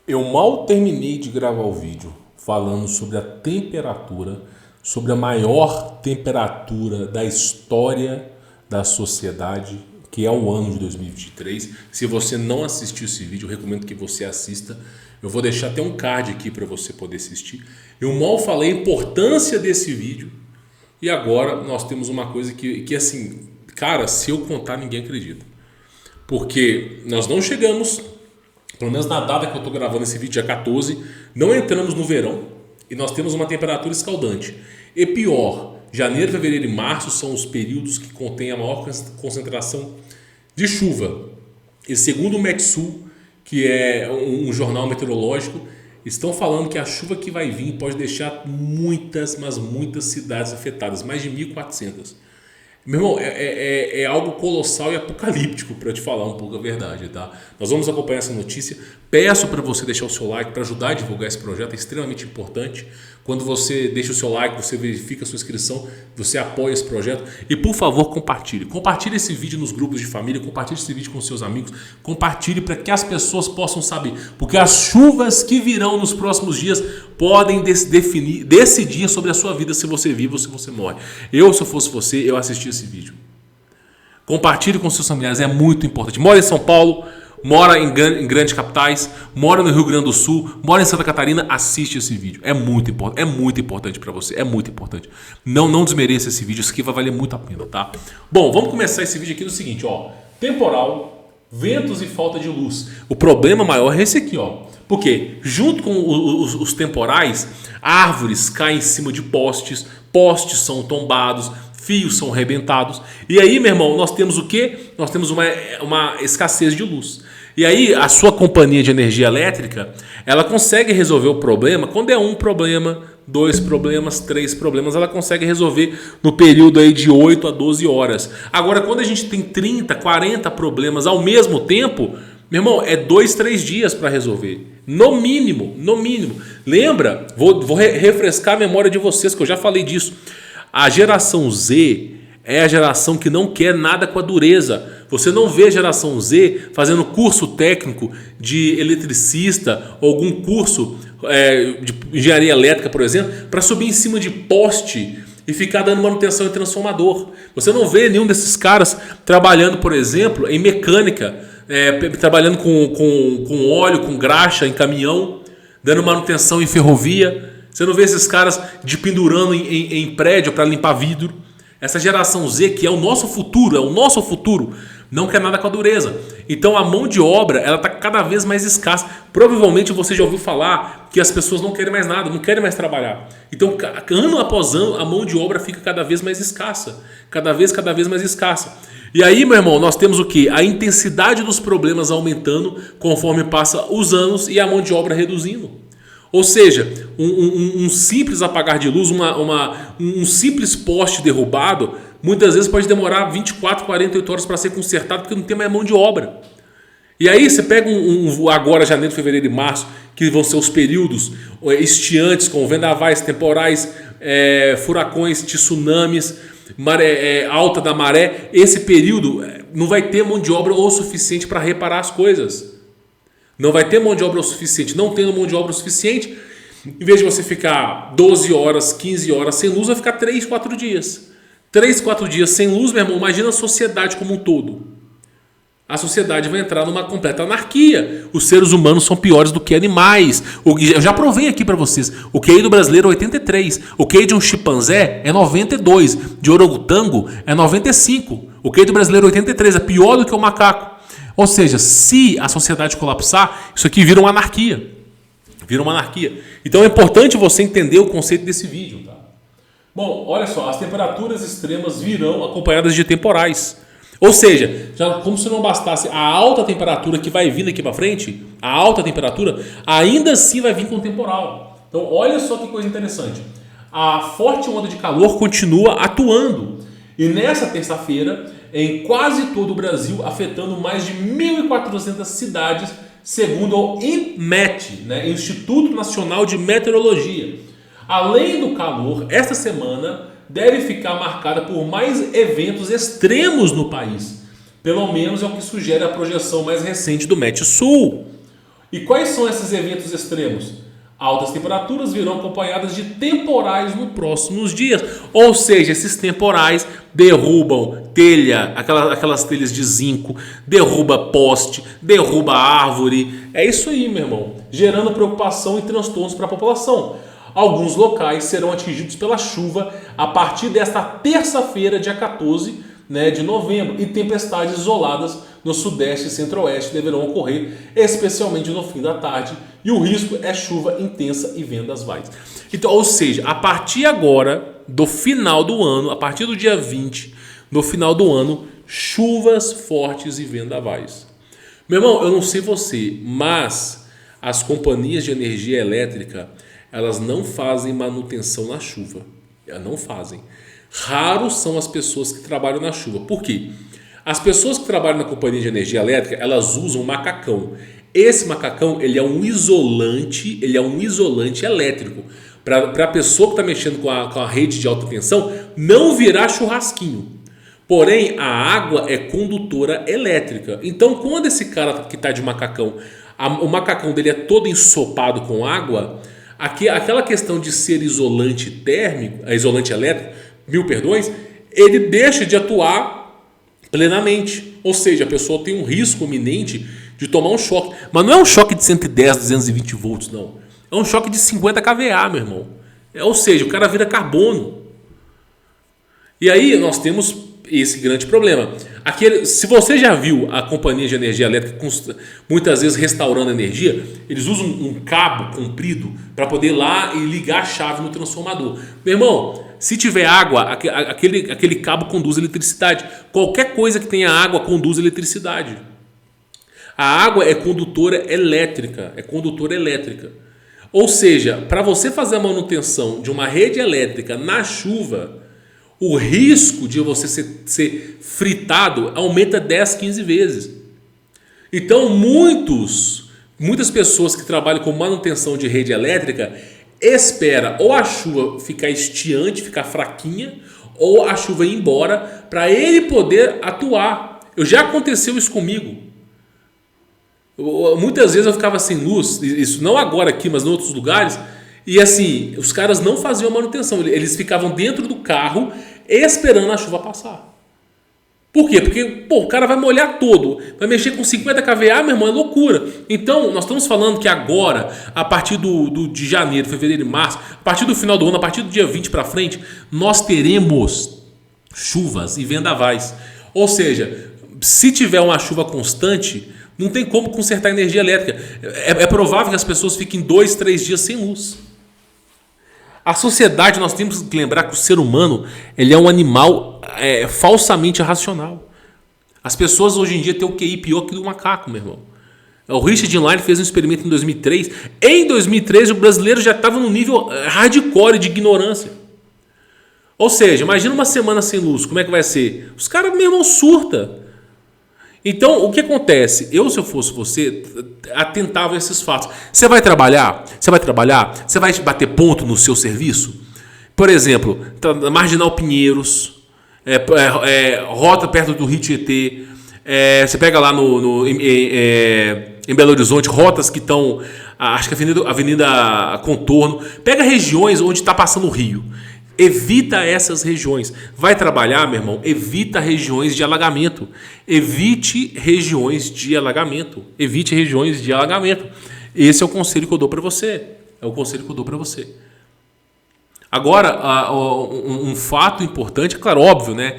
Eu mal terminei de gravar o vídeo falando sobre a temperatura, sobre a maior temperatura da história da sociedade, que é o ano de 2023. Se você não assistiu esse vídeo, eu recomendo que você assista. Eu vou deixar até um card aqui para você poder assistir. Eu mal falei a importância desse vídeo e agora nós temos uma coisa que assim, cara, se eu contar ninguém acredita. Porque nós não chegamos, pelo menos na data que eu estou gravando esse vídeo, dia 14, não entramos no verão e nós temos uma temperatura escaldante. E pior, janeiro, fevereiro e março são os períodos que contêm a maior concentração de chuva. E segundo o Metsul, que é um jornal meteorológico, estão falando que a chuva que vai vir pode deixar muitas, mas muitas cidades afetadas, mais de 1.400. Meu irmão, é algo colossal e apocalíptico, para te falar um pouco a verdade, tá? Nós vamos acompanhar essa notícia. Peço para você deixar o seu like para ajudar a divulgar esse projeto, é extremamente importante. Quando você deixa o seu like, você verifica a sua inscrição, você apoia esse projeto. E por favor, compartilhe. Compartilhe esse vídeo nos grupos de família, compartilhe esse vídeo com seus amigos, compartilhe para que as pessoas possam saber. Porque as chuvas que virão nos próximos dias podem decidir sobre a sua vida, se você vive ou se você morre. Se eu fosse você, eu assistia esse vídeo. Compartilhe com seus familiares, é muito importante. Mora em São Paulo, mora em grandes capitais, mora no Rio Grande do Sul, mora em Santa Catarina, assiste esse vídeo. É muito importante para você, é muito importante. Não desmereça esse vídeo, isso aqui vai valer muito a pena, tá? Bom, vamos começar esse vídeo aqui do seguinte, ó. Temporal, ventos e falta de luz. O problema maior é esse aqui, ó. Porque junto com os temporais, árvores caem em cima de postes, postes são tombados, fios são arrebentados. E aí, meu irmão, nós temos o quê? Nós temos uma escassez de luz. E aí, a sua companhia de energia elétrica, ela consegue resolver o problema quando é um problema, dois problemas, três problemas, ela consegue resolver no período aí de 8 a 12 horas. Agora, quando a gente tem 30, 40 problemas ao mesmo tempo, meu irmão, é 2, 3 dias para resolver. No mínimo, no mínimo. Lembra? Vou refrescar a memória de vocês, que eu já falei disso. A geração Z é a geração que não quer nada com a dureza. Você não vê a geração Z fazendo curso técnico de eletricista ou algum curso de engenharia elétrica, por exemplo, para subir em cima de poste e ficar dando manutenção em transformador. Você não vê nenhum desses caras trabalhando, por exemplo, em mecânica, trabalhando com óleo, com graxa em caminhão, dando manutenção em ferrovia. Você não vê esses caras de pendurando em prédio para limpar vidro. Essa geração Z, que é o nosso futuro, não quer nada com a dureza. Então a mão de obra ela está cada vez mais escassa. Provavelmente você já ouviu falar que as pessoas não querem mais nada, não querem mais trabalhar. Então ano após ano a mão de obra fica cada vez mais escassa. Cada vez mais escassa. E aí, meu irmão, nós temos o quê? A intensidade dos problemas aumentando conforme passa os anos e a mão de obra reduzindo. Ou seja, um simples apagar de luz, um simples poste derrubado, muitas vezes pode demorar 24, 48 horas para ser consertado porque não tem mais mão de obra. E aí você pega agora janeiro, fevereiro e março, que vão ser os períodos estiantes com vendavais, temporais, furacões, tsunamis, alta da maré. Esse período não vai ter mão de obra o suficiente para reparar as coisas. Não vai ter mão de obra o suficiente. Não tendo mão de obra o suficiente, em vez de você ficar 12 horas, 15 horas sem luz, vai ficar 3, 4 dias. 3, 4 dias sem luz, meu irmão, imagina a sociedade como um todo. A sociedade vai entrar numa completa anarquia. Os seres humanos são piores do que animais. Eu já provei aqui para vocês. O QI do brasileiro é 83. O QI de um chimpanzé é 92. De orangotango é 95. O QI do brasileiro é 83. É pior do que o macaco. Ou seja, se a sociedade colapsar, isso aqui vira uma anarquia. Vira uma anarquia. Então é importante você entender o conceito desse vídeo. Tá? Bom, olha só, as temperaturas extremas virão acompanhadas de temporais. Ou seja, já como se não bastasse a alta temperatura que vai vir daqui para frente, a alta temperatura, ainda assim vai vir com temporal. Então olha só que coisa interessante. A forte onda de calor continua atuando. E nessa terça-feira, em quase todo o Brasil, afetando mais de 1.400 cidades, segundo o INMET, Instituto Nacional de Meteorologia. Além do calor, esta semana deve ficar marcada por mais eventos extremos no país. Pelo menos é o que sugere a projeção mais recente do Metsul. E quais são esses eventos extremos? Altas temperaturas virão acompanhadas de temporais nos próximos dias. Ou seja, esses temporais derrubam telha, aquelas telhas de zinco, derruba poste, derruba árvore. É isso aí, meu irmão. Gerando preocupação e transtornos para a população. Alguns locais serão atingidos pela chuva a partir desta terça-feira, dia 14, de novembro. E tempestades isoladas no sudeste e centro-oeste deverão ocorrer, especialmente no fim da tarde. E o risco é chuva intensa e vendavais. Então, ou seja, a partir agora, do final do ano, a partir do dia 20, no final do ano, chuvas fortes e vendavais. Meu irmão, eu não sei você, mas as companhias de energia elétrica, elas não fazem manutenção na chuva. Elas não fazem. Raros são as pessoas que trabalham na chuva. Por quê? As pessoas que trabalham na companhia de energia elétrica, elas usam um macacão. Esse macacão, ele é um isolante elétrico. Para a pessoa que está mexendo com a rede de alta tensão, não virar churrasquinho. Porém, a água é condutora elétrica. Então, quando esse cara que está de macacão, o macacão dele é todo ensopado com água, aquela questão de ser isolante térmico, isolante elétrico, ele deixa de atuar plenamente. Ou seja, a pessoa tem um risco iminente de tomar um choque. Mas não é um choque de 110, 220 volts, não. É um choque de 50 kVA, meu irmão. Ou seja, o cara vira carbono. E aí nós temos esse grande problema. Se você já viu a companhia de energia elétrica muitas vezes restaurando energia, eles usam um cabo comprido para poder ir lá e ligar a chave no transformador. Meu irmão, se tiver água, aquele cabo conduz eletricidade. Qualquer coisa que tenha água conduz eletricidade. A água é condutora elétrica. Ou seja, para você fazer a manutenção de uma rede elétrica na chuva, o risco de você ser fritado aumenta 10, 15 vezes. Então, muitas pessoas que trabalham com manutenção de rede elétrica espera ou a chuva ficar estiante, ficar fraquinha, ou a chuva ir embora para ele poder atuar. Já aconteceu isso comigo. Muitas vezes eu ficava sem luz, isso não agora aqui, mas em outros lugares, e assim, os caras não faziam a manutenção, eles ficavam dentro do carro esperando a chuva passar. Por quê? Porque o cara vai molhar todo, vai mexer com 50 kVA, meu irmão, é loucura. Então, nós estamos falando que agora, a partir de janeiro, fevereiro e março, a partir do final do ano, a partir do dia 20 para frente, nós teremos chuvas e vendavais. Ou seja, se tiver uma chuva constante, não tem como consertar a energia elétrica. É provável que as pessoas fiquem 2, 3 dias sem luz. A sociedade, nós temos que lembrar que o ser humano ele é um animal falsamente irracional. As pessoas hoje em dia têm o QI pior que do macaco, meu irmão. O Richard Inline fez um experimento em 2003. Em 2013, o brasileiro já estava no nível hardcore de ignorância. Ou seja, imagina uma semana sem luz, como é que vai ser? Os caras, meu irmão, surta. Então, o que acontece? Se eu fosse você, atentava a esses fatos. Você vai trabalhar? Você vai bater ponto no seu serviço? Por exemplo, Marginal Pinheiros, rota perto do Rio Tietê, você pega lá em Belo Horizonte, rotas que estão, acho que Avenida Contorno, pega regiões onde está passando o rio. Evita essas regiões. Vai trabalhar, meu irmão? Evita regiões de alagamento. Evite regiões de alagamento. Esse é o conselho que eu dou para você. Agora, um fato importante, é claro, óbvio, né?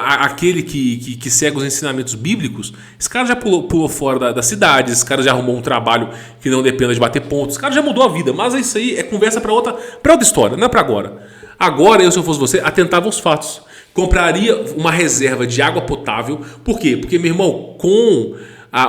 Aquele que segue os ensinamentos bíblicos, esse cara já pulou fora da cidade, esse cara já arrumou um trabalho que não dependa de bater pontos, esse cara já mudou a vida, mas isso aí é conversa para outra história, não é para agora. Agora, se eu fosse você, atentava aos fatos. Compraria uma reserva de água potável. Por quê? Porque, meu irmão, com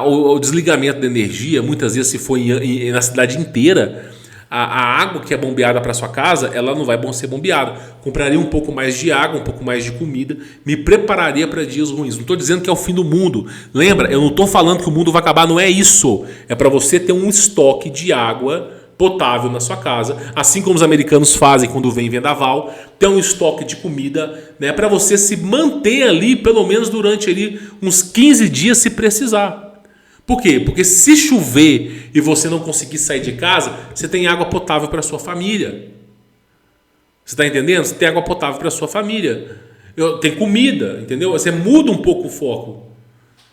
o desligamento da energia, muitas vezes se for na cidade inteira, a água que é bombeada para sua casa, ela não vai ser bombeada. Compraria um pouco mais de água, um pouco mais de comida, me prepararia para dias ruins. Não estou dizendo que é o fim do mundo. Lembra, eu não estou falando que o mundo vai acabar, não é isso. É para você ter um estoque de água potável na sua casa, assim como os americanos fazem quando vem vendaval, ter um estoque de comida, né, para você se manter ali pelo menos durante ali uns 15 dias se precisar. Por quê? Porque se chover e você não conseguir sair de casa, você tem água potável para sua família. Você está entendendo? Você tem água potável para sua família. Tem comida, entendeu? Você muda um pouco o foco.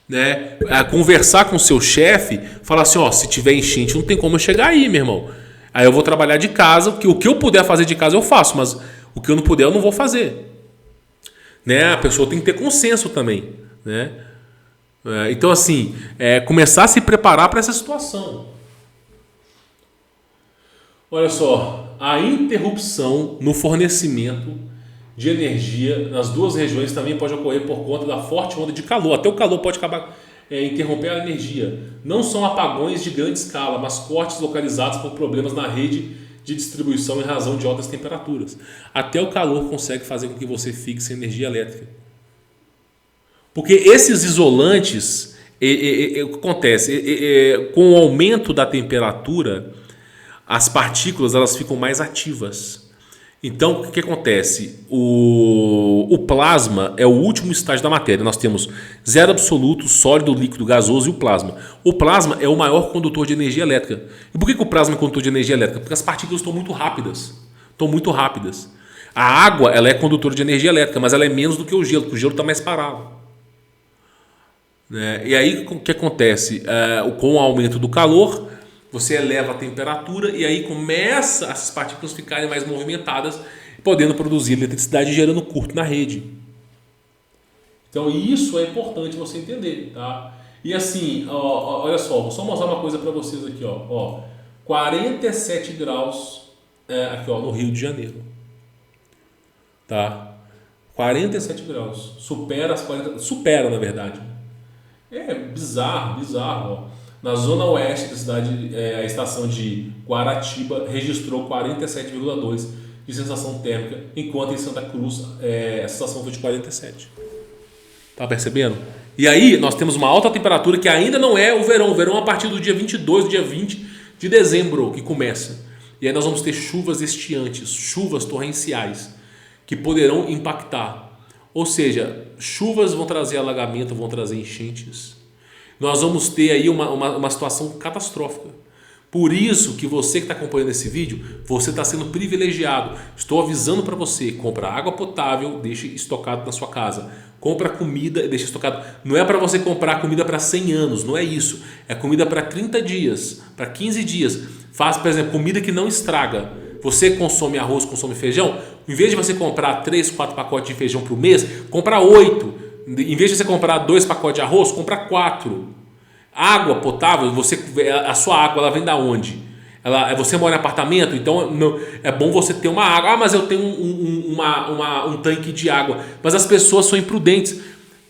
Né? Conversar com o seu chefe, falar assim, ó, se tiver enchente não tem como eu chegar aí, meu irmão. Aí eu vou trabalhar de casa, o que eu puder fazer de casa eu faço, mas o que eu não puder eu não vou fazer. Né? A pessoa tem que ter consenso também. Né? Então assim, começar a se preparar para essa situação. Olha só, a interrupção no fornecimento de energia nas duas regiões também pode ocorrer por conta da forte onda de calor. Até o calor pode acabar interromper a energia. Não são apagões de grande escala, mas cortes localizados por problemas na rede de distribuição em razão de altas temperaturas. Até o calor consegue fazer com que você fique sem energia elétrica. Porque esses isolantes, o que acontece? Com o aumento da temperatura, as partículas elas ficam mais ativas. Então, o que acontece? O plasma é o último estágio da matéria. Nós temos zero absoluto, sólido, líquido, gasoso e o plasma. O plasma é o maior condutor de energia elétrica. E por que o plasma é condutor de energia elétrica? Porque as partículas estão muito rápidas. A água ela é condutora de energia elétrica, mas ela é menos do que o gelo, porque o gelo está mais parado. E aí, o que acontece? Com o aumento do calor, você eleva a temperatura e aí começa essas partículas ficarem mais movimentadas, podendo produzir eletricidade gerando curto na rede. Então isso é importante você entender, tá? E assim, olha só, vou só mostrar uma coisa para vocês aqui, ó, 47 graus aqui, no Rio de Janeiro, tá? 47 graus, supera na verdade. É bizarro, ó. Na zona oeste da cidade, a estação de Guaratiba registrou 47,2 de sensação térmica, enquanto em Santa Cruz a sensação foi de 47. Tá percebendo? E aí nós temos uma alta temperatura que ainda não é o verão. O verão a partir do dia 22, do dia 20 de dezembro que começa. E aí nós vamos ter chuvas estiantes, chuvas torrenciais, que poderão impactar. Ou seja, chuvas vão trazer alagamento, vão trazer enchentes. Nós vamos ter aí uma situação catastrófica. Por isso que você que está acompanhando esse vídeo, você está sendo privilegiado. Estou avisando para você, compra água potável, deixe estocado na sua casa. Compra comida e deixa estocado. Não é para você comprar comida para 100 anos, não é isso. É comida para 30 dias, para 15 dias. Faz, por exemplo, comida que não estraga. Você consome arroz, consome feijão. Em vez de você comprar 3, 4 pacotes de feijão por mês, compra 8. Em vez de você comprar 2 pacotes de arroz, compra 4. Água potável, a sua água ela vem da onde? Você mora em apartamento, então não, é bom você ter uma água. Mas eu tenho um tanque de água. Mas as pessoas são imprudentes.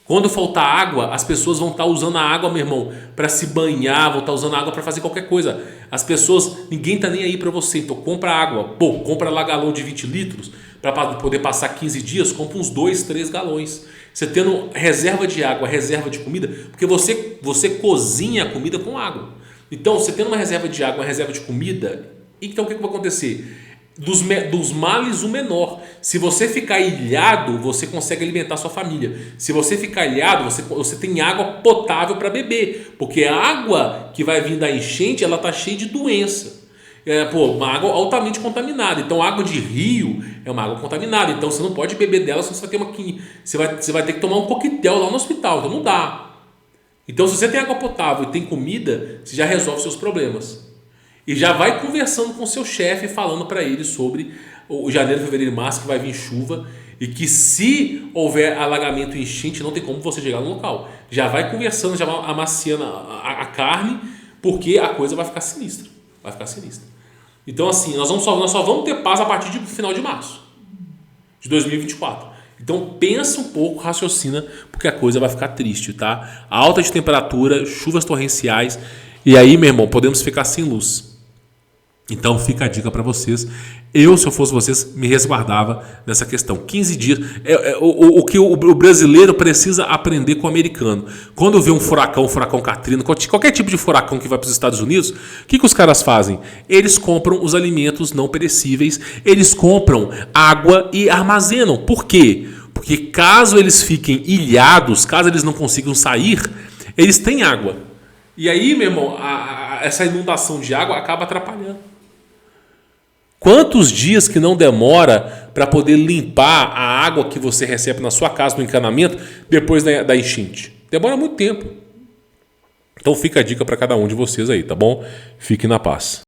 Quando faltar água, as pessoas vão estar usando a água, meu irmão, para se banhar, vão estar usando a água para fazer qualquer coisa. As pessoas, ninguém está nem aí para você. Então compra água. Compra lá galão de 20 litros para poder passar 15 dias, compra uns 2, 3 galões. Você tendo reserva de água, reserva de comida, porque você cozinha a comida com água. Então, você tendo uma reserva de água, uma reserva de comida, então o que vai acontecer? Dos males o menor. Se você ficar ilhado, você consegue alimentar sua família. Se você ficar ilhado, você tem água potável para beber, porque a água que vai vir da enchente, ela está cheia de doença. Uma água altamente contaminada. Então, água de rio é uma água contaminada. Então, você não pode beber dela, senão você vai ter que tomar um coquetel lá no hospital. Então, não dá. Então, se você tem água potável e tem comida, você já resolve seus problemas. E já vai conversando com seu chefe, falando para ele sobre o janeiro, fevereiro e março, que vai vir chuva. E que se houver alagamento e enchente, não tem como você chegar no local. Já vai conversando, já vai amaciando a carne, porque a coisa vai ficar sinistra. Então, assim, nós só vamos ter paz a partir do final de março de 2024. Então, pensa um pouco, raciocina, porque a coisa vai ficar triste, tá? Alta de temperatura, chuvas torrenciais, e aí, meu irmão, podemos ficar sem luz. Então, fica a dica para vocês. Se eu fosse vocês, me resguardava nessa questão. 15 dias. O que o brasileiro precisa aprender com o americano. Quando vê um furacão Katrina, qualquer tipo de furacão que vai para os Estados Unidos, o que os caras fazem? Eles compram os alimentos não perecíveis, eles compram água e armazenam. Por quê? Porque caso eles fiquem ilhados, caso eles não consigam sair, eles têm água. E aí, meu irmão, essa inundação de água acaba atrapalhando. Quantos dias que não demora para poder limpar a água que você recebe na sua casa, no encanamento, depois da enchente? Demora muito tempo. Então fica a dica para cada um de vocês aí, tá bom? Fique na paz.